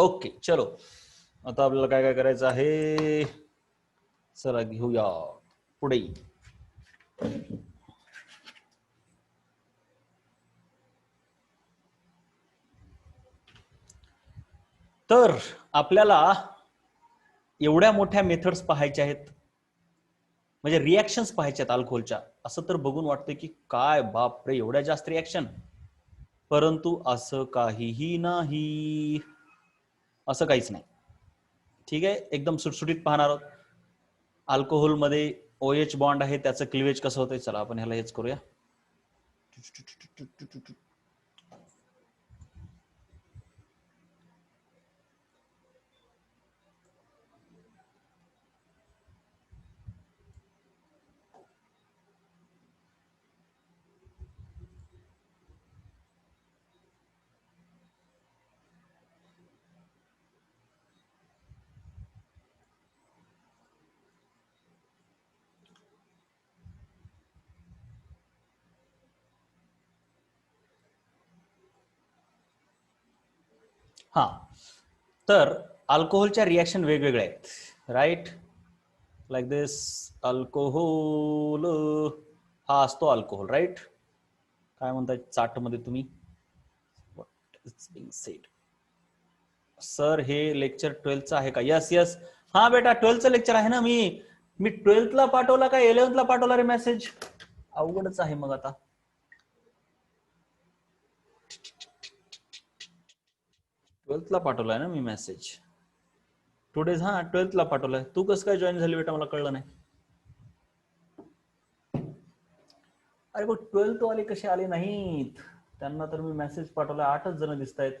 Okay चलो, आता आपल्याला काय काय करायचं आहे, चला घेऊया पुढे. तर आपल्याला एवढ्या मोठ्या मेथड्स पाहायच्या आहेत, म्हणजे रिॲक्शन्स पाहायच्या आहेत अल्कोहोलच्या. असं तर बघून वाटतं की काय बापरे एवढ्या जास्त रिॲक्शन, परंतु असं काहीही नाही, असं काहीच नाही. ठीक आहे, एकदम सुटसुटीत पाहणार आहोत. अल्कोहोल मध्ये OH बॉन्ड आहे, त्याचं क्लिवेज कसं होतंय. चला आपण ह्याला हेच करूया. हा, तर अल्कोहोलच्या रिॲक्शन वेगवेगळ्या आहेत, राईट. लाईक दिस अल्कोहोल, हा असतो अल्कोहोल, राईट. काय म्हणताय चार्टमध्ये तुम्ही, what is being said. Sir हे लेक्चर 12चं आहे का? यस यस, हा बेटा 12चं लेक्चर आहे ना. मी 12th पाठवला का 11th पाठवला रे मेसेज? अवघडच आहे मग आता. 12th पाठवलाय ना मी मेसेज. टुडेज, हा 12th पाठवलाय. तू कसं काय जॉईन झाली बेटा, मला कळलं नाही. अरे बघ 12th वाले कसे आले नाहीत, त्यांना तर मी मेसेज पाठवला. 8च जण दिसत आहेत.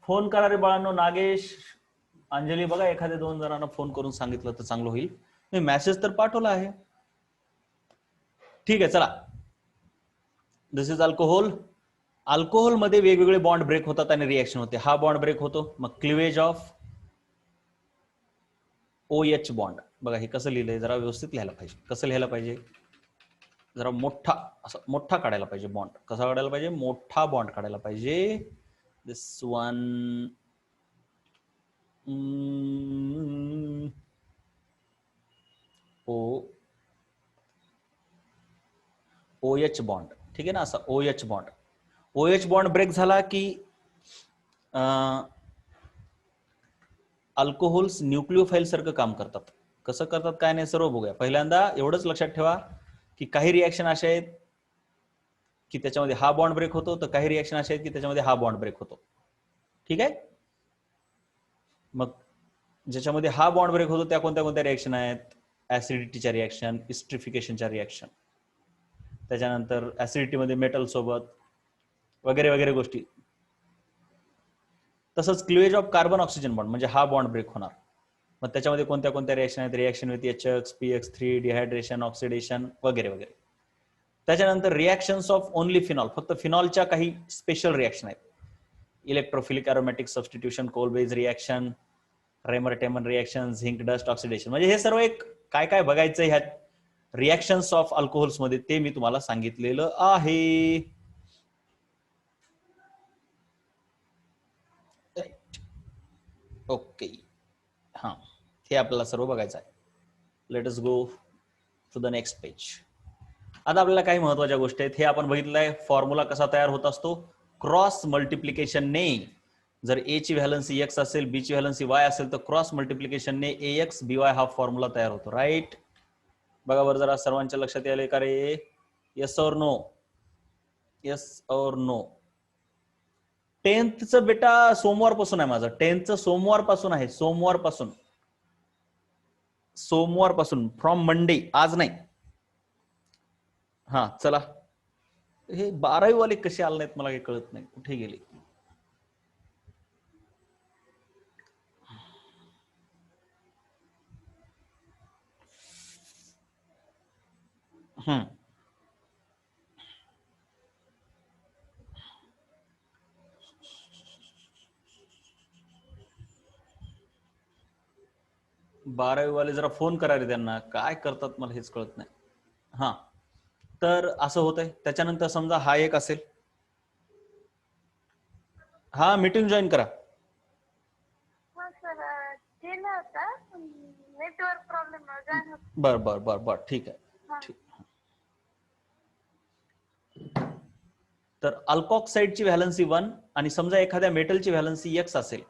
फोन करा रे बाळांनो, नागेश, अंजली, बघा एखाद्या 2 जणांना फोन करून सांगितलं तर चांगलं होईल. मी मेसेज तर पाठवला आहे. ठीक आहे, चला. This is alcohol. अल्कोहोल मध्ये वेगवेगळे बॉन्ड ब्रेक होतात आणि रिएक्शन होते. हा बॉन्ड ब्रेक होतो, मग क्लिवेज ऑफ OH बॉन्ड. बघा हे कसं लिहिलंय, जरा व्यवस्थित लिहायला पाहिजे. कसं लिहायला पाहिजे, जरा मोठा, असं मोठा काढायला पाहिजे बॉन्ड. कसा काढायला पाहिजे, मोठा बॉन्ड काढायला पाहिजे. This one OH bond. ठीक आहे ना, असा OH bond. OH bond break झाला की अल्कोहोल्स न्यूक्लिओफाईल सारखं काम करतात. कसं करतात काय नाही सर्व बघूया. पहिल्यांदा एवढंच लक्षात ठेवा की काही रिॲक्शन अशा आहेत की त्याच्यामध्ये हा बॉन्ड ब्रेक होतो, तर काही रिॲक्शन अशा आहेत की त्याच्यामध्ये हा बॉन्ड ब्रेक होतो. ठीक आहे, मग ज्याच्यामध्ये हा बॉन्ड ब्रेक होतो त्या कोणत्या कोणत्या रिॲक्शन आहेत, ऍसिडिटीच्या रिॲक्शन, इस्ट्रिफिकेशनच्या रिॲक्शन, त्याच्यानंतर ऍसिडिटीमध्ये मेटल सोबत वगैरे वगैरे गोष्टी. तसंच cleavage of carbon oxygen bond, म्हणजे हा बॉन्ड ब्रेक होणार. मग त्याच्यामध्ये कोणत्या कोणत्या रिॲक्शन आहेत, reaction with HX, PX3, dehydration, oxidation वगैरे वगैरे. त्याच्यानंतर रिॲक्शन्स ऑफ ओनली फिनॉल, फक्त फिनॉलच्या काही स्पेशल रिॲक्शन आहेत. Electrophilic aromatic substitution, Kolbe's reaction, Reimer Tiemann reaction, zinc dust oxidation. म्हणजे हे सर्व एक काय काय बघायचं ह्यात रिॲक्शन्स ऑफ अल्कोहोल्स मध्ये, ते मी तुम्हाला सांगितलेलं आहे. ओके, हा, हे आपल्याला सर्व बघायचं आहे. Let us go to the next page. आता आपल्याला काही महत्वाच्या गोष्टी आहेत. हे आपण बघितलंय, फॉर्म्युला कसा तयार होत असतो, क्रॉस मल्टिप्लिकेशनने. जर A ची व्हॅलन्सी X असेल, B ची व्हॅलन्सी Y असेल, तर क्रॉस मल्टिप्लिकेशनने AX BY हा फॉर्म्युला तयार होतो, राईट. बघा बरं जरा सर्वांच्या लक्षात यायला का रे, येस और नो, येस और नो. 10th बेटा सोमवारपासून आहे माझं, 10th सोमवारपासून आहे, सोमवारपासून, सोमवारपासून, फ्रॉम मंडे, आज नाही. हा चला, हे 12वी वाले कसे आले नाहीत मला काही कळत नाही, कुठे गेले. हम्म, 12वी वाले जरा फोन करा रे, त्यांना काय करतात मला हेच कळत नाही. हा, तर असं होतंय. त्याच्यानंतर समजा हा एक असेल, हा मीटिंग जॉईन करा. सर केलं होतं नेटवर्क प्रॉब्लेम जॉईन होत. बर बर बर बर ठीक आहे. ठीक. तर अल्कॉक्साईडची व्हॅलन्सी 1 आणि समजा एखाद्या मेटलची व्हॅलन्सी x असेल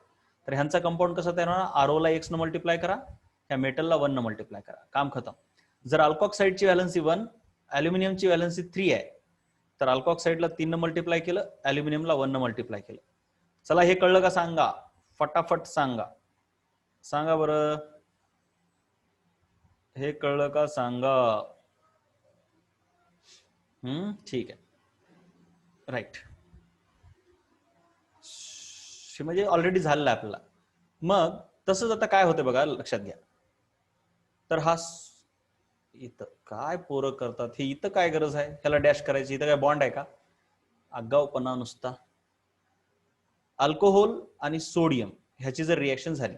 तर ह्यांचा कंपाऊंड कसा तयार होणार? आरओ ला x न मल्टिप्लाय करा, ह्या मेटलला 1 न मल्टिप्लाय करा, काम खतम. जर अल्कॉक्साईडची व्हॅलन्सी 1, अल्युमिनियमची व्हॅलन्सी 3 आहे तर अल्कॉक्साईडला 3 न मल्टिप्लाय केलं, अल्युमिनियमला 1 न मल्टिप्लाय केलं. चला हे कळलं का सांगा, फटाफट सांगा, सांगा बरं, हे कळलं का सांगा. ठीक आहे, राईट. म्हणजे ऑलरेडी झालेलं आहे आपल्याला. मग तसंच आता काय होतं बघा, लक्षात घ्या. तर हा इथं काय पोरं करतात हे, इथं काय गरज आहे ह्याला डॅश करायची? इथं काय बॉन्ड आहे का? आगाऊपणा नुसता. अल्कोहोल आणि सोडियम ह्याची जर रिएक्शन झाली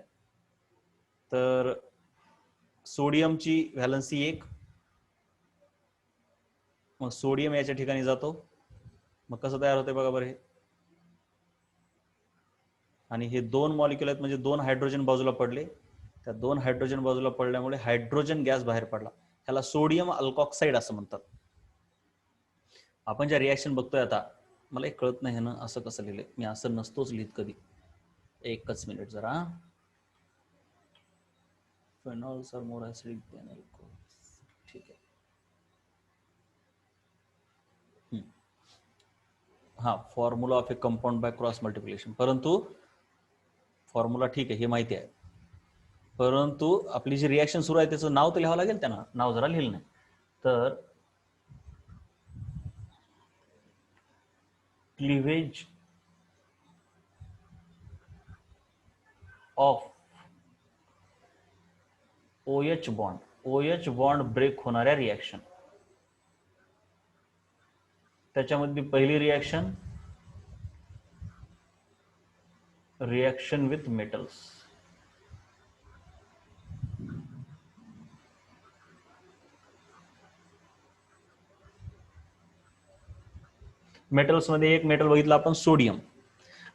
तर सोडियमची व्हॅलन्सी 1, मग सोडियम याच्या ठिकाणी जातो, मग कसं तयार होते बघा बरं हे. आणि हे 2 मॉलिक्युल आहेत म्हणजे 2 हायड्रोजन बाजूला पडले, त्या 2 हायड्रोजन बाजूला पडल्यामुळे हायड्रोजन गॅस बाहेर पडला, ह्याला सोडियम अल्कॉक्साईड असं म्हणतात. आपण ज्या रिॲक्शन बघतोय आता, मला एक कळत नाही ना असं कसं लिहिलंय, मी असं नसतोच लिहित कधी. एकच मिनिट जरा. Phenols are more acidic than alcohols, ठीक आहे. हा, formula of a compound by cross multiplication, परंतु फॉर्म्युला ठीक आहे हे माहिती आहे, परंतु आपली जी रिॲक्शन सुरू आहे त्याचं नाव तर लिहावं लागेल, त्यांना नाव जरा लिहिलं नाही तर. Cleavage of OH bond, OH bond break होणाऱ्या रिॲक्शन, त्याच्यामध्ये पहिली रिॲक्शन विथ मेटल्स. मेटल्स मध्ये एक मेटल बघितलं आपण, सोडियम.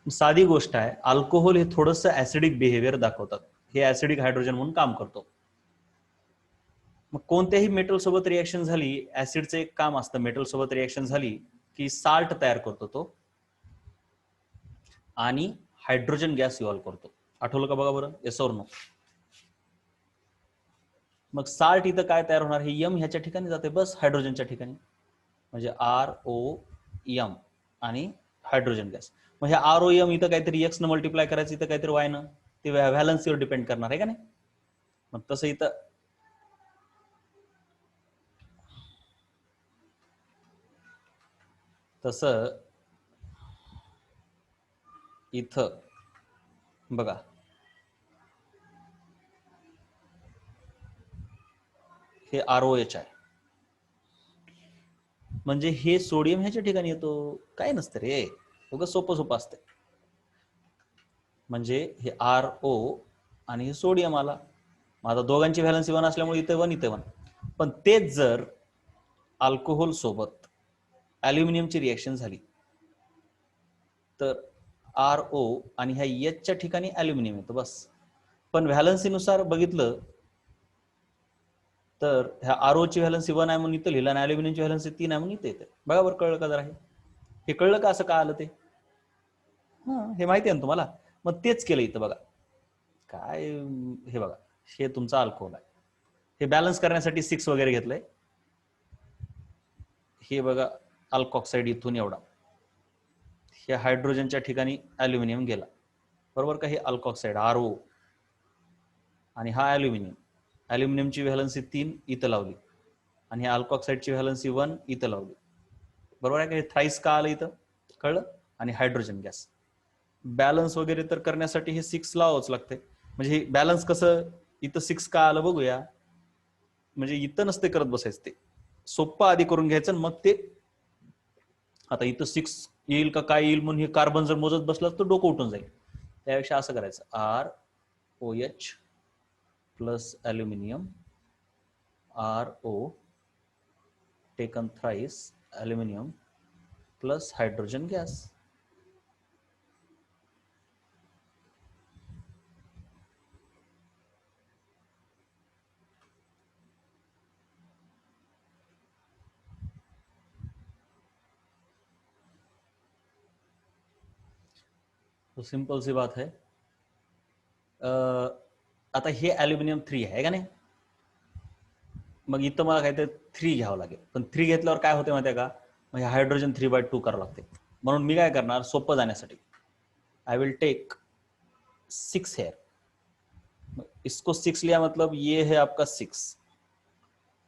साधी गोष्ट आहे, अल्कोहोल हे थोडंसं ऍसिडिक बिहेवियर दाखवतात, हे ऍसिडिक हायड्रोजन म्हणून काम करतो. मग कोणत्याही मेटल सोबत रिॲक्शन झाली, ऍसिडचं एक काम असतं, मेटल सोबत रिॲक्शन झाली की साल्ट तयार करतो तो आणि हायड्रोजन गॅस इव्हॉल्व करतो. आठवलं का बघा बरं, येस ऑर नो? मग साल्ट इथं काय तयार होणार, हे यम ह्याच्या ठिकाणी जाते, बस हायड्रोजनच्या ठिकाणी, म्हणजे ROM आणि हायड्रोजन गॅस. मग हे ROM इथं काहीतरी x न मल्टिप्लाय करायचं, इथं काहीतरी y न, ते व्हॅलन्सीवर डिपेंड करणार आहे का नाही. मग तसं इथं इथं बघा, हे ROH आहे, म्हणजे हे सोडियम ह्याच्या ठिकाणी येतो, काय नसतं रे, उगाच सोपं सोपं असतं. म्हणजे हे RO आणि हे सोडियम आला, माझा दोघांची व्हॅलन्सी 1 असल्यामुळे इथे 1 इथे 1. पण तेच जर अल्कोहोल सोबत ॲल्युमिनियमची रिॲक्शन झाली तर RO आणि ह्या Hच्या ठिकाणी ॲल्युमिनियम येतं बस. पण व्हॅलन्सीनुसार बघितलं तर ह्या RO ची व्हॅलन्सी 1 आहे म्हणून इथं लिहिलं आणि ॲल्युमिनियमची व्हॅलन्सी 3 आहे म्हणून इथं येते. बरोबर कळलं का जरा? हे कळलं का असं का आलं ते? हे माहिती आहे ना तुम्हाला. मग तेच केलं इथं बघा काय, हे बघा हे तुमचा अल्कोहोल आहे, हे बॅलन्स करण्यासाठी 6 वगैरे घेतलंय. हे बघा अल्कॉक्साईड इथून एवढा, हे हायड्रोजनच्या ठिकाणी ॲल्युमिनियम गेला, बरोबर का. हे अल्कॉक्साईड RO आणि हा ॲल्युमिनियम, ॲल्युमिनियमची व्हॅलन्सी 3 इथं लावली आणि ह्या अल्कॉक्साईडची व्हॅलन्सी 1 इथं लावली, बरोबर आहे का. हे थ्राईस का आलं इथं कळलं. आणि हायड्रोजन गॅस बॅलन्स वगैरे तर करण्यासाठी हे 6 लावावंच लागते. म्हणजे हे बॅलन्स कसं इथं 6 का आलं बघूया. म्हणजे इथं नसते करत बसायचं, ते सोप्पं आधी करून घ्यायचं, मग ते आता इथं 6 येईल का काय येईल म्हणून हे कार्बन जर मोजत बसलं तर डोकं उठून जाईल. त्यापेक्षा असं करायचं, ROH plus aluminium, RO taken thrice aluminium plus hydrogen gas. तो सिंपल सी बात है, आता हे ॲल्युमिनियम 3 आहे का नाही. मग इथं मला काहीतरी 3 घ्यावं लागेल, पण 3 घेतल्यावर काय होते माहिती आहे का, मग हे हायड्रोजन 3/2 करावं लागते. म्हणून मी काय करणार, सोपं जाण्यासाठी आई विल टेक 6 हेयर. इसको 6 लिया मतलब ये है आपका 6,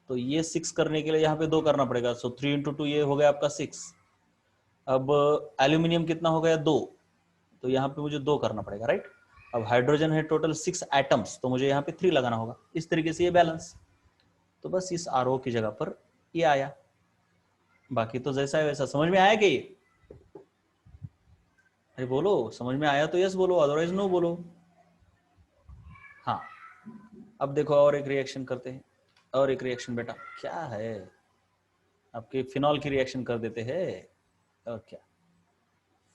तो ये 6 करने के लिए यहाँ पे 2 करना पड़ेगा. सो 3 × 2 ये हो गया आपका 6. अब एल्यूमिनियम कितना हो गया 2, तो यहाँ पे मुझे 2 करना पड़ेगा, राइट. अब हाइड्रोजन है टोटल 6 एटम्स, तो मुझे यहाँ पे 3 लगाना होगा. इस तरीके से ये बैलेंस. तो बस इस आरओ की जगह पर ये आया. बाकी तो जैसा है वैसा. समझ में आया कि ये? अरे बोलो, समझ में आया तो यस बोलो, अदरवाइज नो बोलो. हाँ, अब देखो और एक रिएक्शन करते हैं. और एक रिएक्शन बेटा क्या है, आपके फिनॉल की रिएक्शन कर देते हैं. और क्या,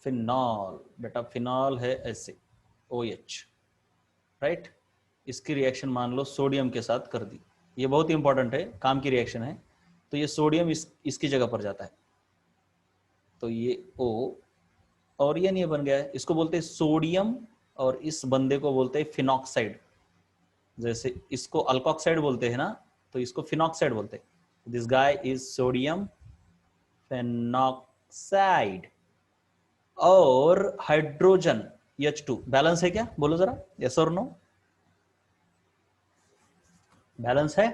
फिनॉल बेटा, फिनॉल है ऐसे OH, राइट. इसकी रिएक्शन मान लो सोडियम के साथ कर दी. ये बहुत इंपॉर्टेंट है, काम की रिएक्शन है. तो ये सोडियम इसकी जगह पर जाता है, तो ये O और ये नहीं बन गया है. इसको बोलते हैं सोडियम, और इस बंदे को बोलते हैं फिनॉक्साइड. जैसे इसको अल्कोक्साइड बोलते हैं ना, तो इसको फिनॉक्साइड बोलते हैं. This guy is sodium phenoxide. और हाइड्रोजन H2 बैलेंस है क्या, बोलो जरा, यस और नो. बैलेंस है.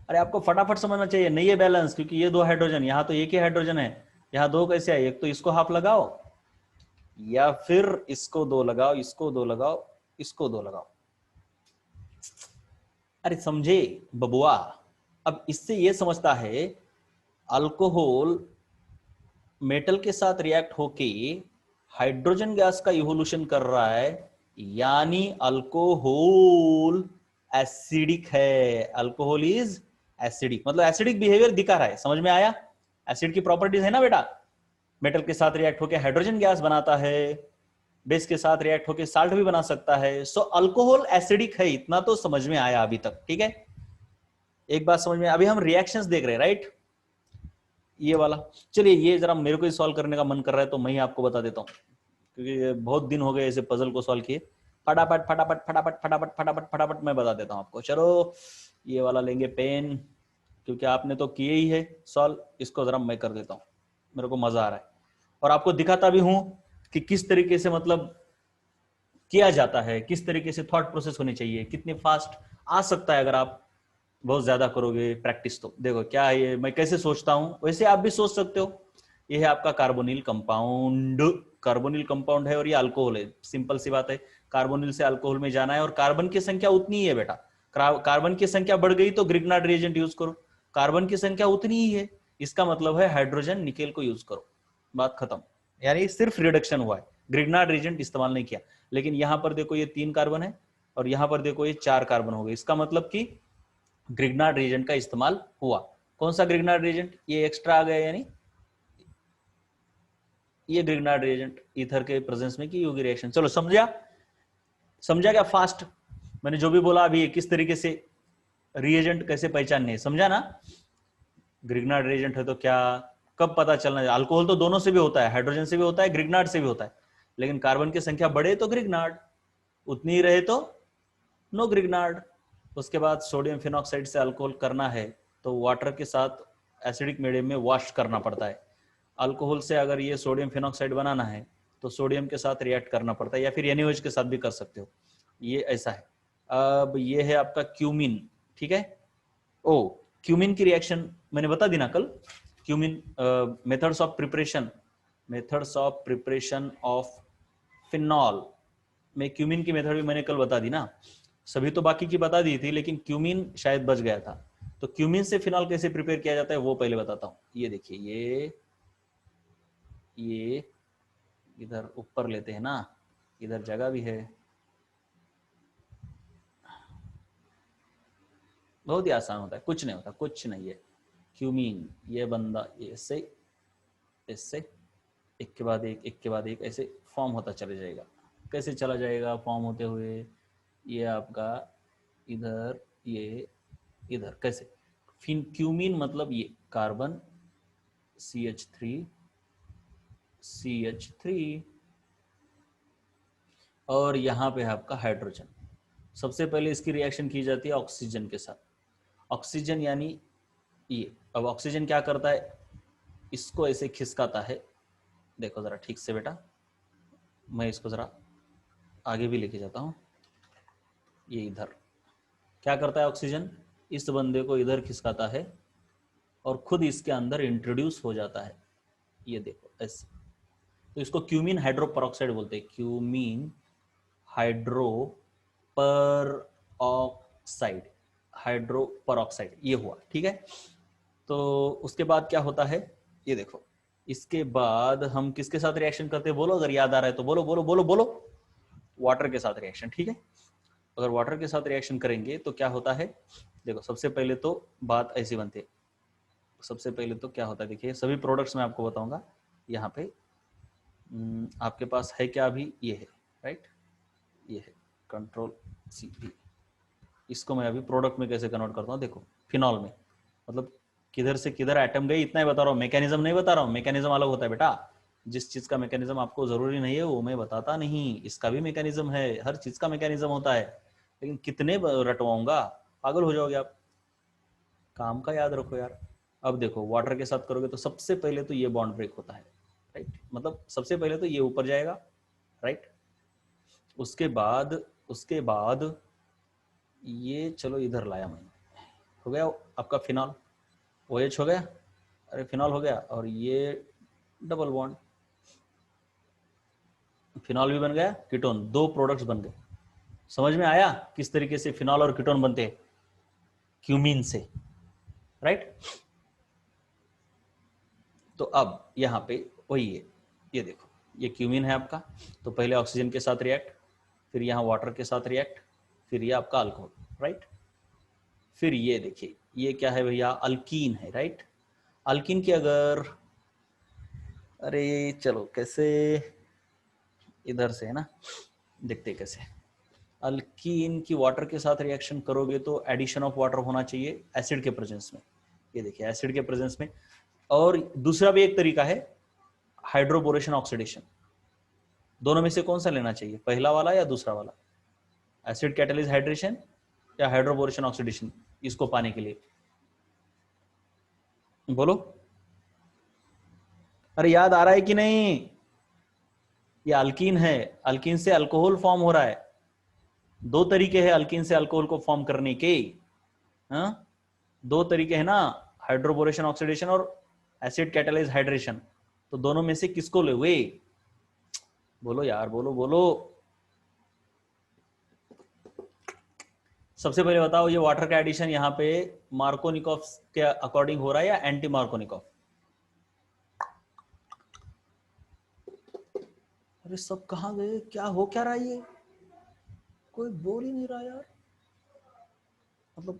अरे आपको फटाफट समझना चाहिए, नहीं है बैलेंस, क्योंकि ये 2 हाइड्रोजन, यहां तो एक ही हाइड्रोजन है, यहां 2 कैसे आए. एक तो इसको हाफ लगाओ, या फिर इसको 2 लगाओ, इसको 2 लगाओ, इसको 2 लगाओ. अरे समझे बबुआ. अब इससे ये समझता है, अल्कोहल मेटल के साथ रिएक्ट होके हाइड्रोजन गैस का इवोल्यूशन कर रहा है, यानी अल्कोहल एसिडिक है. अल्कोहल इज एसिडिक, मतलब एसिडिक बिहेवियर दिखा रहा है. समझ में आया. एसिड की प्रॉपर्टीज है ना बेटा, मेटल के साथ रिएक्ट होके हाइड्रोजन गैस बनाता है, बेस के साथ रिएक्ट होके साल्ट भी बना सकता है. सो अल्कोहल एसिडिक है, इतना तो समझ में आया अभी तक, ठीक है. एक बात समझ में, अभी हम रिएक्शंस देख रहे हैं, राइट. ये वाला, चलिए ये जरा मेरे को ही सॉल्व करने का मन कर रहा है, तो मैं ही आपको बता देता हूँ, क्योंकि बहुत दिन हो गए ऐसे पजल को सॉल्व किए. फटाफट फटाफट फटाफट फटाफट फटाफट फटाफट मैं बता देता हूँ आपको. चलो ये वाला लेंगे पेन, क्योंकि आपने तो किए ही है सॉल्व. इसको जरा मैं कर देता हूँ, मेरे को मजा आ रहा है, और आपको दिखाता भी हूं कि किस तरीके से मतलब किया जाता है, किस तरीके से थॉट प्रोसेस होनी चाहिए, कितने फास्ट आ सकता है अगर आप बहुत ज्यादा करोगे प्रैक्टिस. तो देखो क्या है ये, मैं कैसे सोचता हूं वैसे आप भी सोच सकते हो. ये है आपका कार्बोनिल कंपाउंड. कार्बोनिल कंपाउंड है और ये अल्कोहल है. सिंपल सी बात है, कार्बोनिल से अल्कोहल में जाना है, और कार्बन की संख्या उतनी ही है बेटा. कार्बन की संख्या बढ़ गई तो ग्रिग्नार्ड रिएजेंट यूज करो. कार्बन की संख्या उतनी ही है, इसका मतलब है हाइड्रोजन निकेल को यूज करो. बात खत्म. यानी सिर्फ रिडक्शन हुआ है, ग्रिग्नार्ड रिएजेंट इस्तेमाल नहीं किया. लेकिन यहां पर देखो ये 3 कार्बन है, और यहां पर देखो ये 4 कार्बन हो गए. इसका मतलब कि ग्रिग्नार्ड रिएजेंट का इस्तेमाल हुआ. कौन सा ग्रिग्नार्ड रिएजेंट, ये एक्स्ट्रा आ गया, यानी ये ग्रिग्नार्ड रिएजेंट ईथर के प्रेजेंस में की होगी रिएक्शन. चलो समझा, समझा क्या फास्ट. मैंने जो भी बोला अभी, किस तरीके से रिएजेंट कैसे पहचानने है, समझा ना. ग्रिग्नार्ड रिएजेंट है तो क्या, कब पता चलना है. अल्कोहल तो दोनों से भी होता है, हाइड्रोजन से भी होता है, ग्रिग्नार्ड से भी होता है. लेकिन कार्बन की संख्या बढ़े तो ग्रिग्नार्ड, उतनी ही रहे तो नो ग्रिग्नार्ड. उसके बाद सोडियम फिनॉक्साइड से अल्कोहल करना है तो वाटर के साथ एसिडिक मीडियम में वॉश करना पड़ता है. अल्कोहल से अगर ये सोडियम फिनॉक्साइड बनाना है तो सोडियम के साथ रिएक्ट करना पड़ता है, या फिर NaOH के साथ भी कर सकते हो. ये ऐसा है. अब ये है आपका क्यूमिन, ठीक है. ओ, क्यूमिन की रिएक्शन मैंने बता दी ना कल. Cumin methods of preparation, methods of preparation of phenol में क्यूमिन की मेथड भी मैंने कल बता दी ना. सभी तो बाकी की बता दी थी, लेकिन क्यूमिन शायद बच गया था. तो क्यूमिन से फिनॉल कैसे प्रिपेयर किया जाता है वो पहले बताता हूँ. ये देखिए, ये इधर ऊपर लेते हैं ना, इधर जगह भी है. बहुत ही आसान होता है, कुछ नहीं होता, कुछ नहीं है. क्यूमिन, ये बंदा ये इससे इससे एक के बाद एक, एक के बाद एक ऐसे फॉर्म होता चले जाएगा. कैसे चला जाएगा फॉर्म होते हुए, ये आपका इधर, ये इधर, कैसे. फिन क्यूमिन मतलब ये कार्बन CH3 CH3, और यहाँ पे है आपका हाइड्रोजन। सबसे पहले इसकी रिएक्शन की जाती है ऑक्सीजन के साथ। ऑक्सीजन यानी ये, अब ऑक्सीजन क्या करता है, इसको ऐसे खिसकाता है। देखो जरा ठीक से बेटा, मैं इसको जरा आगे भी लेके जाता हूँ। ये इधर क्या करता है, ऑक्सीजन इस बंदे को इधर खिसकाता है और खुद इसके अंदर इंट्रोड्यूस हो जाता है। ये देखो ऐसे, तो इसको क्यूमीन हाइड्रो परऑक्साइड बोलते हैं। क्यूमीन हाइड्रो पर ऑक्साइड, हाइड्रो पर ऑक्साइड ये हुआ, ठीक है। तो उसके बाद क्या होता है, ये देखो, इसके बाद हम किसके साथ रिएक्शन करते हैं बोलो, अगर याद आ रहा है तो बोलो बोलो बोलो बोलो। वाटर के साथ रिएक्शन, ठीक है। अगर वाटर के साथ रिएक्शन करेंगे तो क्या होता है, देखो सबसे पहले तो बात ऐसी बनती है। सबसे पहले तो क्या होता है, देखिए सभी प्रोडक्ट्स मैं आपको बताऊंगा। यहाँ पे आपके पास है क्या, अभी ये है राइट, ये है कंट्रोल सी पी। इसको मैं अभी प्रोडक्ट में कैसे कन्वर्ट करता हूँ, देखो फिनॉल में, मतलब किधर से किधर एटम गए इतना ही बता रहा हूँ, मैकेनिज्म नहीं बता रहा हूँ। मैकेनिज्म अलग होता है बेटा, जिस चीज का मैकेनिज्म आपको जरूरी नहीं है वो मैं बताता नहीं, इसका भी मैकेनिज्म है, हर चीज का मैकेनिज्म होता है। लेकिन कितने रटवाऊंगा, पागल हो जाओगे आप, काम का याद रखो यार। अब देखो वाटर के साथ करोगे तो सबसे पहले तो ये बॉन्ड ब्रेक होता है राइट, मतलब सबसे पहले तो ये ऊपर जाएगा राइट। उसके बाद ये चलो इधर लाया मैंने, हो गया आपका फिनॉल, OH हो गया, अरे फिनॉल हो गया, और ये डबल बॉन्ड, फिनॉल भी बन गया, कीटोन, दो प्रोडक्ट्स बन गए। समझ में आया किस तरीके से फिनॉल और कीटोन बनते हैं, क्यूमीन से राइट। तो अब यहाँ पे वही है, ये देखो ये क्यूमीन है आपका, तो पहले ऑक्सीजन के साथ रिएक्ट, फिर यहाँ वाटर के साथ रिएक्ट, फिर ये आपका अल्कोहल राइट। फिर ये देखिए ये क्या है भैया, अल्कीन है राइट। अल्कीन की अगर, अरे चलो कैसे, इधर से है ना, देखते कैसे। अल्कीन की वाटर के साथ रिएक्शन करोगे तो एडिशन ऑफ वाटर होना चाहिए एसिड के प्रेजेंस में, ये देखिए एसिड के प्रेजेंस में। और दूसरा भी एक तरीका है हाइड्रोबोरेशन ऑक्सीडेशन, दोनों में से कौन सा लेना चाहिए, पहला वाला या दूसरा वाला, एसिड कैटलिस्ट हाइड्रेशन या हाइड्रोबोरेशन ऑक्सीडेशन, इसको पाने के लिए बोलो। अरे याद आ रहा है कि नहीं, ये अल्कीन है, अल्कीन से अल्कोहल फॉर्म हो रहा है, दो तरीके हैं अल्कीन से अल्कोहल को फॉर्म करने के, हाँ दो तरीके हैं ना, हाइड्रोबोरेशन ऑक्सीडेशन और एसिड कैटलाइज हाइड्रेशन। तो दोनों में से किसको ले हुए, बोलो यार बोलो बोलो। सबसे पहले बताओ ये वाटर का एडिशन यहाँ पे मार्कोनिकॉफ के अकॉर्डिंग हो रहा है या एंटी मार्कोनिकॉफ। अरे सब कहाँ गए, क्या हो क्या रहा है, ये कोई बोल ही नहीं रहा यार, मतलब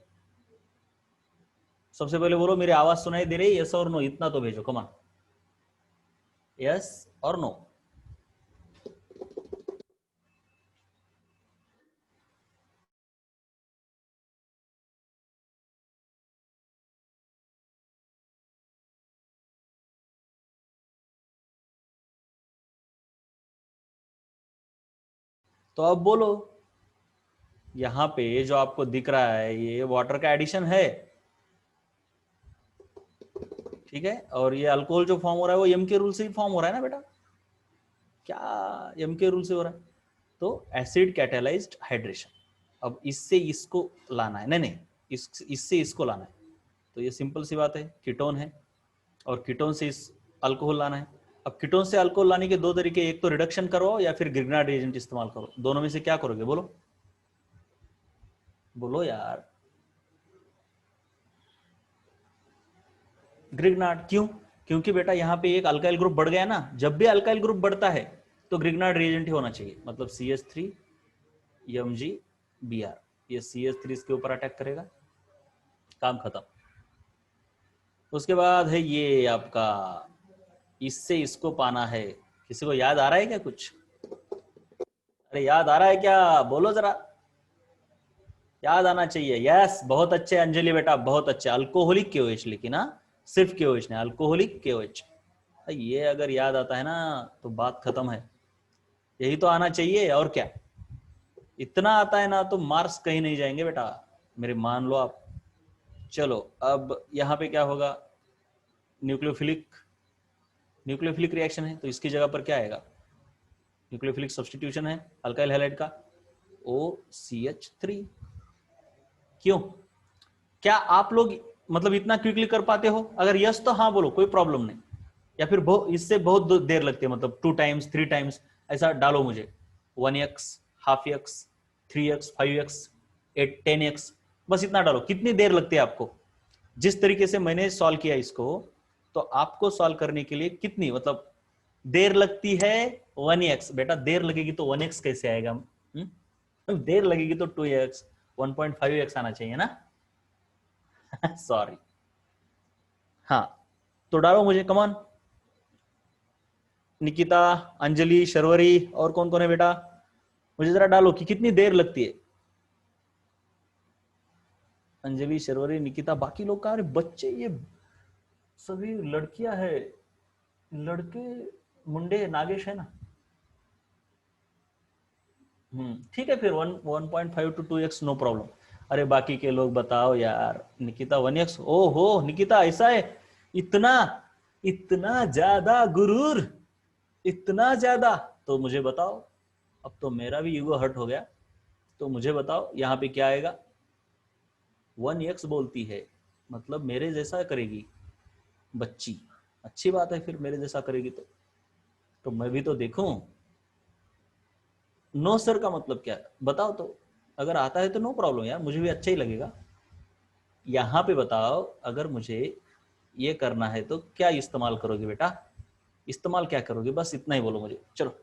सबसे पहले बोलो मेरी आवाज सुनाई दे रही है, यस और नो, इतना तो भेजो कमान, यस और नो। तो अब बोलो, यहां पे जो आपको दिख रहा है ये वाटर का एडिशन है, ठीक है, और ये अल्कोहल जो फॉर्म हो रहा है वो एम के रूल से ही फॉर्म हो रहा है ना बेटा, क्या एम के रूल से हो रहा है, तो एसिड कैटेलाइज्ड हाइड्रेशन। अब इससे इसको लाना है, नहीं नहीं इससे इसको लाना है, तो ये सिंपल सी बात है, कीटोन है और कीटोन से इस अल्कोहल लाना है। अब कीटोन से अल्कोहल लाने के दो तरीके, एक तो रिडक्शन करो या फिर ग्रिग्नार्ड रिएजेंट इस्तेमाल करो, दोनों में से क्या करोगे बोलो, बोलो यार। ग्रिग्नार्ड, क्यों, क्योंकि बेटा यहाँ पे एक अल्काइल ग्रुप बढ़ गया ना, जब भी अल्काइल ग्रुप बढ़ता है तो ग्रिग्नार्ड रिएजेंट ही होना चाहिए, मतलब CH3 MgBr, ये CH3 इसके ऊपर अटैक करेगा, काम खत्म। उसके बाद है ये आपका, इससे इसको पाना है, किसी को याद आ रहा है क्या कुछ, अरे याद आ रहा है क्या बोलो जरा, याद आना चाहिए, यस बहुत अच्छे अंजलि बेटा बहुत अच्छे, अल्कोहलिक KOH, लेकिन हाँ सिर्फ KOH नहीं, अल्कोहलिक KOH, ये अगर याद आता है ना तो बात खत्म है। यही तो आना चाहिए, और क्या। इतना आता है ना तो मार्क्स कहीं नहीं जाएंगे बेटा, मेरे मान लो आप। चलो अब यहां पे क्या होगा, न्यूक्लियोफिलिक, न्यूक्लियोफिलिक रिएक्शन है तो इसकी जगह पर क्या आएगा, न्यूक्लियोफिलिक सब्स्टिट्यूशन है अल्काइल हैलाइड का, OCH3। क्यों, क्या आप लोग मतलब इतना क्विकली कर पाते हो? अगर यस तो हाँ बोलो, कोई प्रॉब्लम नहीं। या फिर इससे बहुत देर लगती है, मतलब 2 टाइम्स 3 टाइम्स ऐसा डालो मुझे, 1x, half x, 3x, 5x, 10x, बस इतना डालो। कितनी देर लगती है आपको? जिस तरीके से मैंने सॉल्व किया इसको, तो आपको सॉल्व करने के लिए कितनी मतलब देर लगती है? 1x। बेटा देर लगेगी तो 1x कैसे आएगा? देर लगेगी तो 2x, 1.5x आना चाहिए ना। सॉरी। हाँ, तो डालो मुझे, कमान। निकिता, अंजलि, शर्वरी, और कौन कौन है बेटा? मुझे जरा डालो कि कितनी देर लगती है। अंजलि, शर्वरी, निकिता, बाकी लोग कहा? अरे बच्चे ये सभी लड़कियां है, लड़के मुंडे नागेश है ना। ठीक है फिर 1.5 to 2x नो प्रॉब्लम। अरे बाकी के लोग बताओ यार। निकिता 1x, ओ हो निकिता ऐसा है? इतना, इतना ज्यादा गुरूर, इतना ज्यादा? तो मुझे बताओ, अब तो मेरा भी ईगो हर्ट हो गया। तो मुझे बताओ यहाँ पे क्या आएगा? 1x बोलती है, मतलब मेरे जैसा करेगी बच्ची। अच्छी बात है, फिर मेरे जैसा करेगी तो मैं भी तो देखूं। नो सर का मतलब क्या है बताओ तो? अगर आता है तो नो प्रॉब्लम यार, मुझे भी अच्छा ही लगेगा। यहां पे बताओ, अगर मुझे ये करना है तो क्या इस्तेमाल करोगे बेटा? इस्तेमाल क्या करोगे, बस इतना ही बोलो मुझे। चलो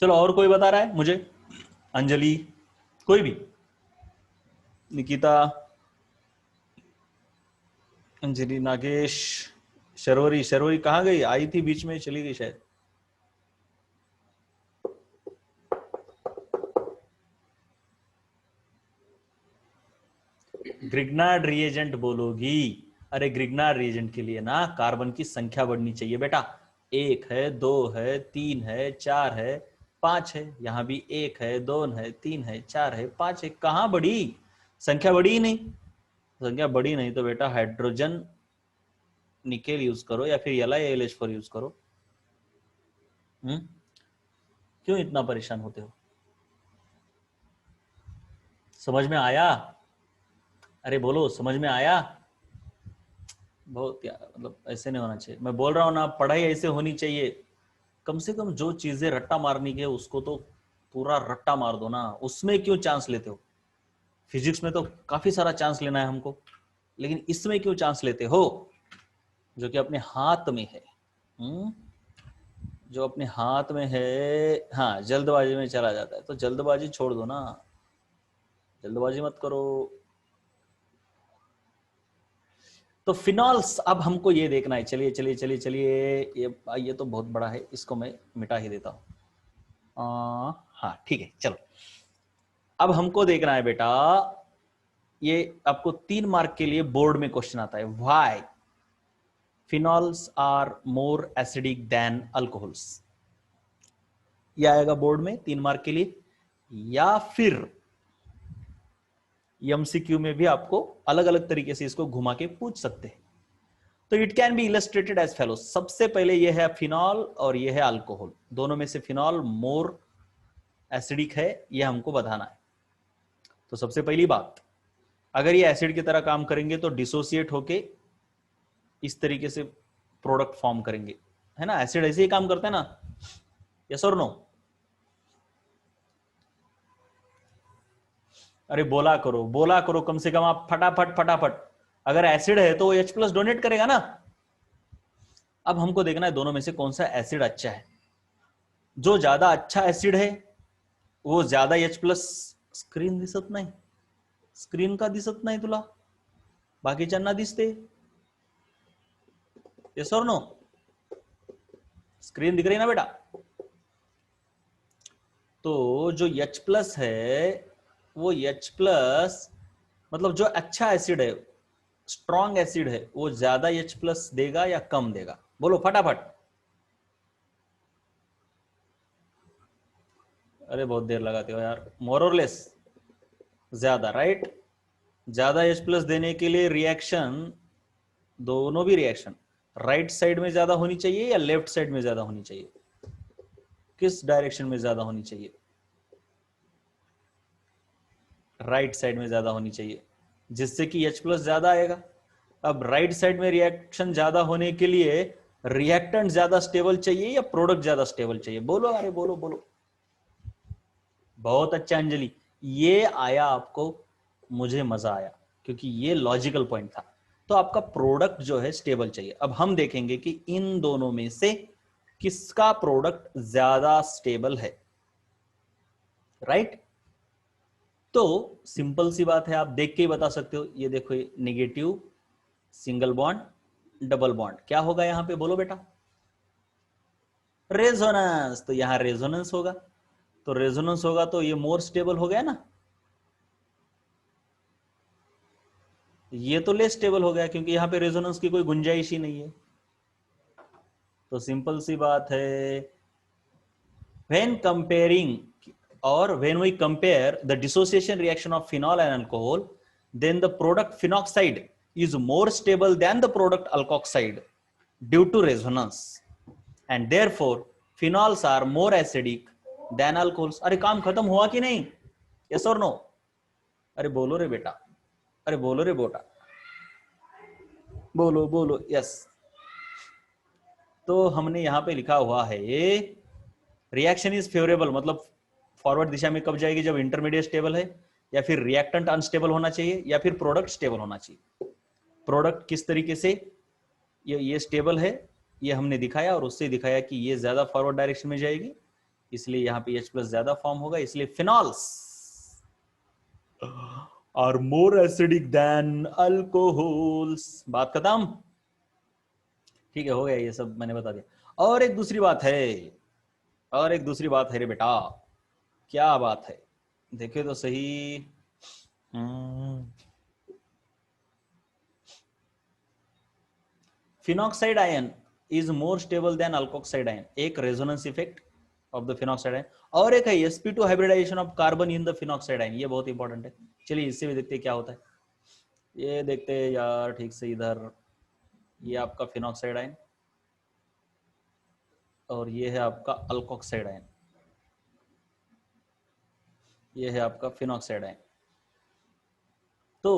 चलो, और कोई बता रहा है मुझे? अंजलि, कोई भी? निकिता, अंजलि, नागेश, शर्वरी। शर्वरी कहाँ गई? आई थी बीच में, चली गई शायद। ग्रिग्नार्ड रिएजेंट बोलोगी? अरे ग्रिग्नार्ड रिएजेंट के लिए ना कार्बन की संख्या बढ़नी चाहिए बेटा। 1 है, 2 है, 3 है, 4 है, 5 है। यहां भी 1 है, 2 है, 3 है, 4 है, 5 है। कहां बढ़ी संख्या? बढ़ी ही नहीं। संख्या बढ़ी नहीं तो बेटा हाइड्रोजन निकेल यूज करो या फिर LiAlH4 यूज करो। हम्म क्यों इतना परेशान होते हो? समझ में आया? अरे बोलो, समझ में आया? बहुत यार, मतलब ऐसे नहीं होना चाहिए। मैं बोल रहा हूँ ना, पढ़ाई ऐसे होनी चाहिए। कम से कम जो चीजें रट्टा मारनी है उसको तो पूरा रट्टा मार दो ना। उसमें क्यों चांस लेते हो? फिजिक्स में तो काफी सारा चांस लेना है हमको, लेकिन इसमें क्यों चांस लेते हो जो कि अपने हाथ में है? हम्म जो अपने हाथ में है। हाँ, जल्दबाजी में चला जाता है, तो जल्दबाजी छोड़ दो ना, जल्दबाजी मत करो। तो फिनॉल्स, अब हमको ये देखना है। चलिए चलिए चलिए चलिए, ये तो बहुत बड़ा है, इसको मैं मिटा ही देता हूँ। हाँ ठीक है, चलो। अब हमको देखना है बेटा, ये आपको 3 मार्क के लिए बोर्ड में क्वेश्चन आता है, why phenols are more acidic than alcohols. ये आएगा बोर्ड में 3 मार्क के लिए। या फिर एमसीक्यू में भी आपको अलग अलग तरीके से इसको घुमा के पूछ सकते हैं। तो it can be illustrated as follows. सबसे पहले ये है फिनॉल और ये है अल्कोहल, दोनों में से फिनॉल मोर एसिडिक है, ये हमको बताना है। तो सबसे पहली बात, अगर ये एसिड की तरह काम करेंगे तो डिसोसिएट होके इस तरीके से प्रोडक्ट फॉर्म करेंगे, है ना। एसिड ऐसे ही काम करता है ना, यस और नो? अरे बोला करो, बोला करो, कम से कम आप फटाफट फटाफट। अगर एसिड है तो वो H+ डोनेट करेगा ना। अब हमको देखना है दोनों में से कौन सा एसिड अच्छा है। जो ज्यादा अच्छा एसिड है वो ज्यादा H+। स्क्रीन दिसत नाही? स्क्रीन का दिसत नाही तुला? बाकीच्यांना दिसते? यस और नो? स्क्रीन दिख रही ना बेटा? तो जो H प्लस है वो H प्लस मतलब जो अच्छा एसिड है, स्ट्रॉन्ग एसिड है, वो ज्यादा H प्लस देगा या कम देगा? बोलो फटाफट। अरे बहुत देर लगाते हो यार। मोर और लेस? ज्यादा, राइट। ज्यादा H प्लस देने के लिए रिएक्शन, दोनों भी रिएक्शन राइट साइड में ज्यादा होनी चाहिए या लेफ्ट साइड में ज्यादा होनी चाहिए? किस डायरेक्शन में ज्यादा होनी चाहिए? राइट साइड में ज्यादा होनी चाहिए, जिससे कि H प्लस ज्यादा आएगा। अब राइट साइड में रिएक्शन ज्यादा होने के लिए रिएक्टेंट ज्यादा स्टेबल चाहिए या प्रोडक्ट ज्यादा स्टेबल चाहिए? बोलो, अरे बोलो बोलो। बहुत अच्छा अंजलि, ये आया आपको, मुझे मजा आया, क्योंकि ये लॉजिकल पॉइंट था। तो आपका प्रोडक्ट जो है स्टेबल चाहिए। अब हम देखेंगे कि इन दोनों में से किसका प्रोडक्ट ज्यादा स्टेबल है, राइट? तो सिंपल सी बात है, आप देख के ही बता सकते हो। ये देखो, ये negative single bond double bond, क्या होगा यहां पे? बोलो बेटा। रेजोनेंस। तो यहां रेजोनेंस होगा, तो रेजोनेंस होगा तो ये मोर स्टेबल हो गया ना। ये तो लेस स्टेबल हो गया, क्योंकि यहां पे रेजोनेंस की कोई गुंजाइश ही नहीं है। तो सिंपल सी बात है, when comparing or when we compare the dissociation reaction of phenol and alcohol, then the product phenoxide is more stable than the product alkoxide due to resonance, and therefore phenols are more acidic than alcohols. अरे काम खत्म हुआ कि नहीं? yes or no? अरे बोलो रे बेटा, अरे बोलो रे बेटा, बोलो बोलो, यस। तो हमने यहां पे लिखा हुआ है, रिएक्शन इज फेवरेबल, मतलब फॉरवर्ड दिशा में कब जाएगी? जब इंटरमीडिएट स्टेबल है, या फिर रिएक्टेंट अनस्टेबल होना चाहिए, या फिर प्रोडक्ट स्टेबल होना चाहिए। प्रोडक्ट किस तरीके से ये स्टेबल है, ये हमने दिखाया, और उससे दिखाया कि ये ज्यादा फॉरवर्ड डायरेक्शन में जाएगी, इसलिए यहां पे H प्लस ज्यादा फॉर्म होगा, इसलिए phenols are more acidic than alcohols. बात खत्म? ठीक है, हो गया, ये सब मैंने बता दिया। और एक दूसरी बात है, और एक दूसरी बात है रे बेटा। क्या बात है? देखिए तो सही। Phenoxide ion is more stable than alkoxide ion, एक resonance effect of the phenoxide ion, और एक है sp2 hybridization of carbon in the phenoxide ion. ये बहुत इंपॉर्टेंट है। चलिए इससे भी देखते हैं क्या होता है। ये देखते हैं यार ठीक से इधर। ये आपका फिनॉक्साइड आयन, और ये है आपका अल्कोक्साइड आयन। ये है आपका फिनॉक्साइड आयन। तो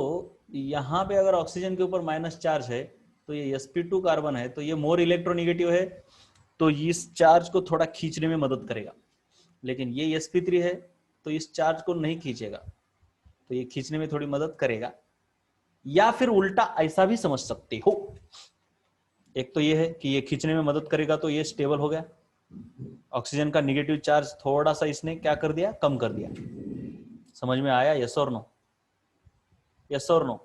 यहां पे अगर ऑक्सीजन के ऊपर माइनस चार्ज है, तो ये sp2 कार्बन है, तो ये मोर इलेक्ट्रोनिगेटिव है, तो इस चार्ज को थोड़ा खींचने में मदद करेगा। लेकिन ये sp3 है, तो इस चार्ज को नहीं खींचेगा, तो ये खींचने में थोड़ी मदद करेगा। या फिर उल्टा ऐसा भी समझ सकते हो, एक तो ये है कि ये खींचने में मदद करेगा, तो ये स्टेबल हो गया। ऑक्सीजन का निगेटिव चार्ज थोड़ा सा इसने क्या कर दिया? कम कर दिया। समझ में आया? यस और नो? यस और नो?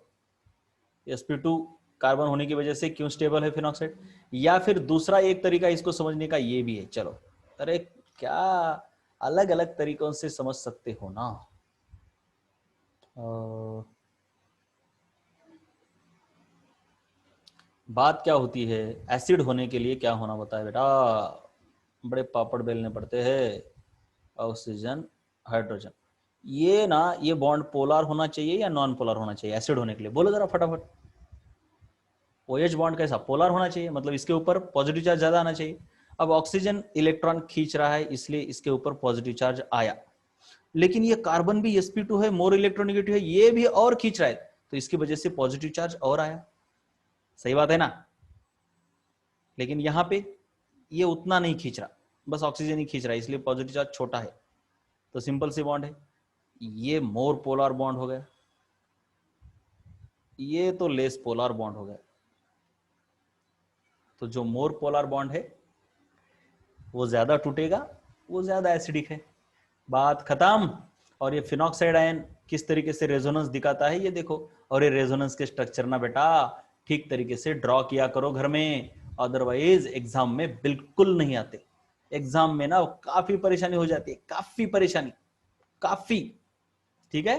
sp2 कार्बन होने की वजह से क्यों स्टेबल है फिनॉक्साइड? या फिर दूसरा एक तरीका इसको समझने का ये भी है। चलो, अरे क्या अलग अलग तरीकों से समझ सकते हो ना। बात क्या होती है, एसिड होने के लिए क्या होना बताया बेटा? बड़े पापड़ बेलने पड़ते हैं। ऑक्सीजन, हाइड्रोजन, ये ना, ये बॉन्ड पोलर होना चाहिए या नॉन पोलर होना चाहिए एसिड होने के लिए? बोलो जरा फटाफट। OH बॉन्ड कैसा? पोलर होना चाहिए, मतलब इसके ऊपर पॉजिटिव चार्ज ज्यादा आना चाहिए। अब ऑक्सीजन इलेक्ट्रॉन खींच रहा है, इसलिए इसके ऊपर पॉजिटिव चार्ज आया। लेकिन ये कार्बन भी sp2 है, मोर इलेक्ट्रोनिगेटिव है, ये भी और खींच रहा है, तो इसकी वजह से पॉजिटिव चार्ज और आया। सही बात है ना? लेकिन यहां पे ये उतना नहीं खींच रहा, बस ऑक्सीजन ही खींच रहा है, इसलिए पॉजिटिव चार्ज छोटा है। तो सिंपल सी बॉन्ड है, ये मोर पोलर बॉन्ड हो गया, ये तो लेस पोलर बॉन्ड हो गया। तो जो मोर पोलर बॉन्ड है वो ज्यादा टूटेगा, वो ज्यादा एसिडिक है। बात खत्म। और ये फिनॉक्साइड आयन किस तरीके से रेजोनेंस दिखाता है, ये देखो। और ये रेजोनेंस के स्ट्रक्चर ना बेटा ठीक तरीके से ड्रॉ किया करो घर में, अदरवाइज एग्जाम में बिल्कुल नहीं आते। एग्जाम में ना काफी परेशानी हो जाती है, काफी परेशानी, काफी। ठीक है,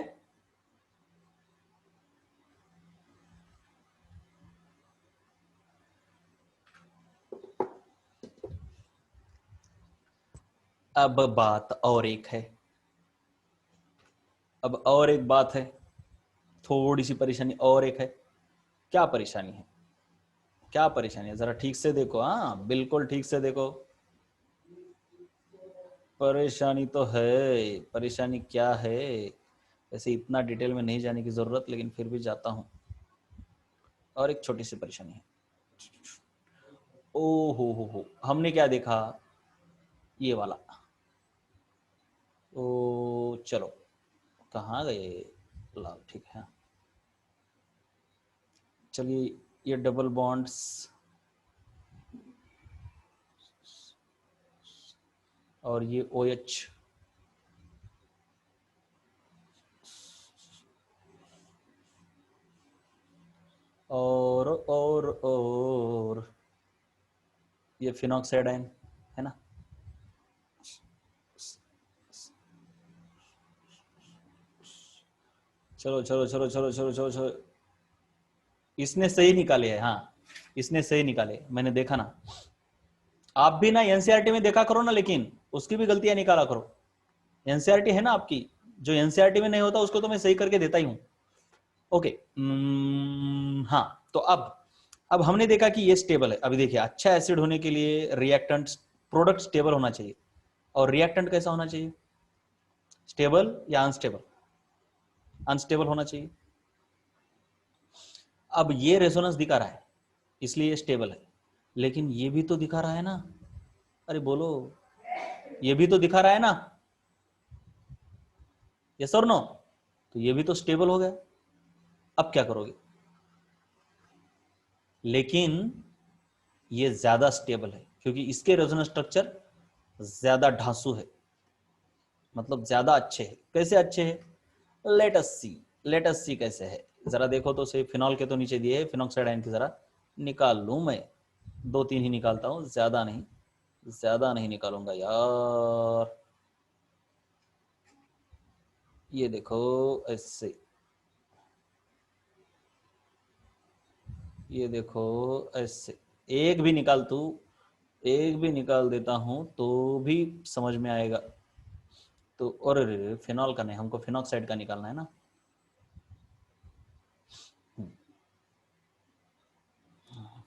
अब बात और एक है, अब और एक बात है, थोड़ी सी परेशानी और एक है। क्या परेशानी है, क्या परेशानी है, जरा ठीक से देखो, हाँ बिल्कुल ठीक से देखो। परेशानी तो है, परेशानी क्या है, वैसे इतना डिटेल में नहीं जाने की जरूरत, लेकिन फिर भी जाता हूं। और एक छोटी सी परेशानी है। ओ हो, हमने क्या देखा, ये वाला। ओ चलो, कहाँ गए, लाओ ठीक है। चलिए, ये डबल बॉन्ड्स, और ये OH, और ये फिनॉक्साइडाइन है ना। चलो चलो चलो चलो चलो चलो चलो, इसने सही निकाले है, हाँ इसने सही निकाले, मैंने देखा ना। आप भी ना एनसीईआरटी में देखा करो ना, लेकिन उसकी भी गलतियां निकाला करो। एनसीईआरटी है ना आपकी, जो एनसीईआरटी में नहीं होता उसको तो मैं सही करके देता ही हूं। ओके, हाँ तो अब हमने देखा कि ये स्टेबल है। अभी देखिए, अच्छा एसिड होने के लिए रिएक्टेंट प्रोडक्ट स्टेबल होना चाहिए, और रिएक्टेंट कैसा होना चाहिए, स्टेबल या अनस्टेबल, अनस्टेबल होना चाहिए। अब ये रेजोनेंस दिखा रहा है इसलिए ये स्टेबल है, लेकिन ये भी तो दिखा रहा है ना, अरे बोलो, ये भी तो दिखा रहा है ना, यस और नो, तो ये भी तो स्टेबल हो गया। अब क्या करोगे, लेकिन ये ज्यादा स्टेबल है क्योंकि इसके रेजोनेंस स्ट्रक्चर ज्यादा ढांसू है, मतलब ज्यादा अच्छे है। कैसे अच्छे है, लेट अस सी, लेट अस सी कैसे है, जरा देखो तो सही। फिनॉल के तो नीचे दिए है, फिनॉक्साइडाइन की जरा निकाल लूं मैं, 2-3 ही निकालता हूं, ज्यादा नहीं, ज्यादा नहीं निकालूंगा यार। ये देखो ऐसे, ये देखो ऐसे, एक भी निकाल तू, एक भी निकाल देता हूं तो भी समझ में आएगा। तो और फिनॉल का नहीं, हमको फिनॉक्साइड का निकालना है ना।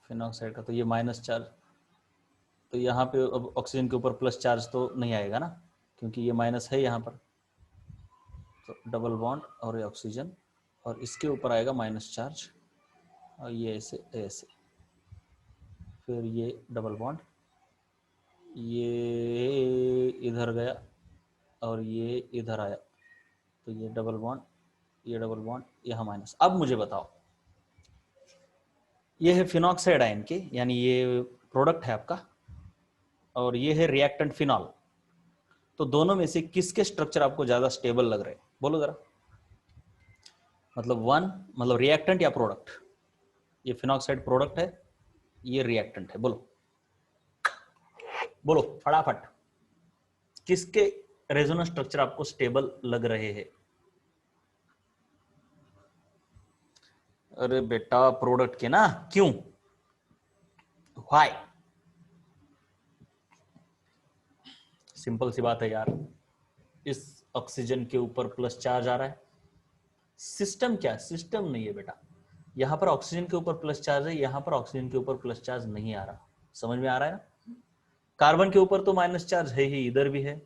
फिनॉक्साइड का तो ये माइनस चार्ज, तो यहाँ पे अब ऑक्सीजन के ऊपर प्लस चार्ज तो नहीं आएगा ना, क्योंकि ये माइनस है यहाँ पर। तो डबल बॉन्ड और ये ऑक्सीजन, और इसके ऊपर आएगा माइनस चार्ज, और ये ऐसे ऐसे, फिर ये डबल बॉन्ड, ये इधर गया और ये इधर आया, तो ये डबल बॉन्ड, ये डबल बॉन्ड, यहाँ माइनस। अब मुझे बताओ, ये है फिनॉक्साइड आयन के, यानी ये प्रोडक्ट है आपका, और ये है रिएक्टेंट फिनॉल। तो दोनों में से किसके स्ट्रक्चर आपको ज्यादा स्टेबल लग रहे हैं, बोलो जरा। मतलब वन, मतलब रिएक्टेंट या प्रोडक्ट। ये फिनॉक्साइड प्रोडक्ट है, ये रिएक्टेंट है, बोलो बोलो फटाफट, किसके रेजोनेंस स्ट्रक्चर आपको स्टेबल लग रहे हैं। अरे बेटा प्रोडक्ट के ना, क्यों, व्हाई, सिंपल सी बात है यार, इस ऑक्सीजन के ऊपर प्लस चार्ज आ रहा है। सिस्टम क्या, सिस्टम नहीं है बेटा, यहां पर ऑक्सीजन के ऊपर प्लस चार्ज है, यहां पर ऑक्सीजन के ऊपर प्लस चार्ज नहीं आ रहा। समझ में आ रहा है ना। कार्बन के ऊपर तो माइनस चार्ज है ही, इधर भी है,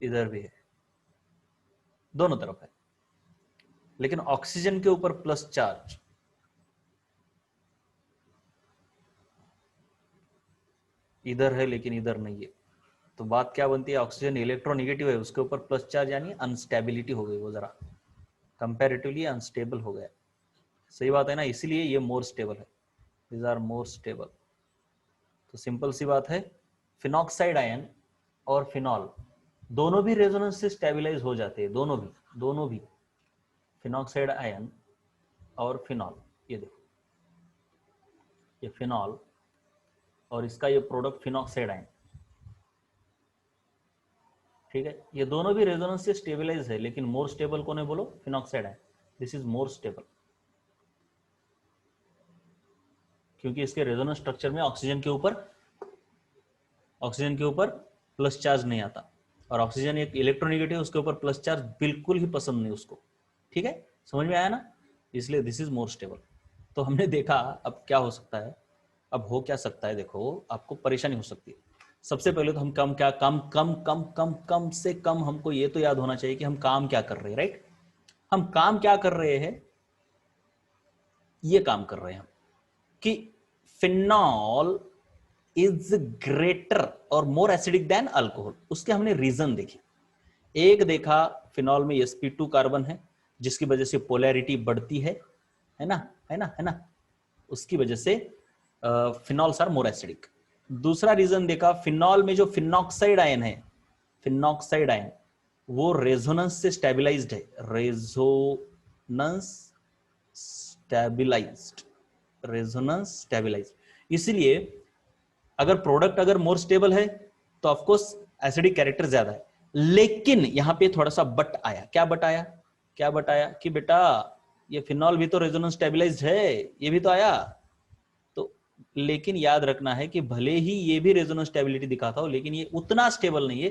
इधर भी है, दोनों तरफ है, लेकिन ऑक्सीजन के ऊपर प्लस चार्ज, इधर है लेकिन इधर नहीं है। तो बात क्या बनती है, ऑक्सीजन इलेक्ट्रोनेगेटिव है, उसके ऊपर प्लस चार्ज, यानी अनस्टेबिलिटी हो गई, वो जरा कंपैरेटिवली अनस्टेबल हो गया। सही बात है ना, इसीलिए ये मोर स्टेबल है, दीज आर मोर स्टेबल। तो सिंपल सी बात है, फिनॉक्साइड आयन और फिनॉल दोनों भी रेजोनेंस से स्टेबलाइज हो जाते हैं, दोनों भी फिनॉक्साइड आयन और फिनॉल, ये देखो, ये फिनॉल और इसका ये प्रोडक्ट फिनॉक्साइड आयन, ठीक है, ये दोनों भी रेजोनेंस से स्टेबलाइज है, लेकिन मोर स्टेबल कौन है बोलो? फिनॉक्साइड है। दिस इज मोर स्टेबल, क्योंकि इसके रेजोनेंस स्ट्रक्चर में ऑक्सीजन के ऊपर प्लस चार्ज नहीं आता, और ऑक्सीजन एक इलेक्ट्रोनेगेटिव, उसके ऊपर प्लस चार्ज बिल्कुल ही पसंद नहीं उसको। ठीक है, समझ में आया ना? इसलिए दिस इज मोर स्टेबल। तो हमने देखा अब क्या हो सकता है, अब हो क्या सकता है, देखो आपको परेशानी हो सकती है। सबसे पहले तो हम कम से कम हमको ये तो याद होना चाहिए कि हम काम क्या कर रहे हैं, राइट? हम काम क्या कर रहे हैं? ये काम कर रहे हैं हम कि फिनॉल इज ग्रेटर और मोर एसिडिक देन अल्कोहल। उसके हमने रीजन देखे। एक देखा, फिनॉल में sp2 कार्बन है, जिसकी वजह से पोलैरिटी बढ़ती है ना, उसकी वजह से फिनॉल्स आर मोर एसिडिक। दूसरा रीजन देखा, फिनॉल में जो फिनॉक्साइड आयन है, फिनॉक्साइड आयन वो रेजोनेंस से स्टेबलाइज्ड है, रेजोनेंस स्टेबलाइज्ड। इसलिए अगर प्रोडक्ट अगर मोर स्टेबल है तो ऑफकोर्स एसिडिक कैरेक्टर ज्यादा है। लेकिन यहां पे थोड़ा सा बट आया। क्या बट आया कि बेटा ये फिनॉल भी तो रेजोनेंस स्टेबलाइज्ड है, ये भी तो आया। तो लेकिन याद रखना है कि भले ही ये भी रेजोनेंस स्टेबिलिटी दिखाता हो, लेकिन ये उतना स्टेबल नहीं है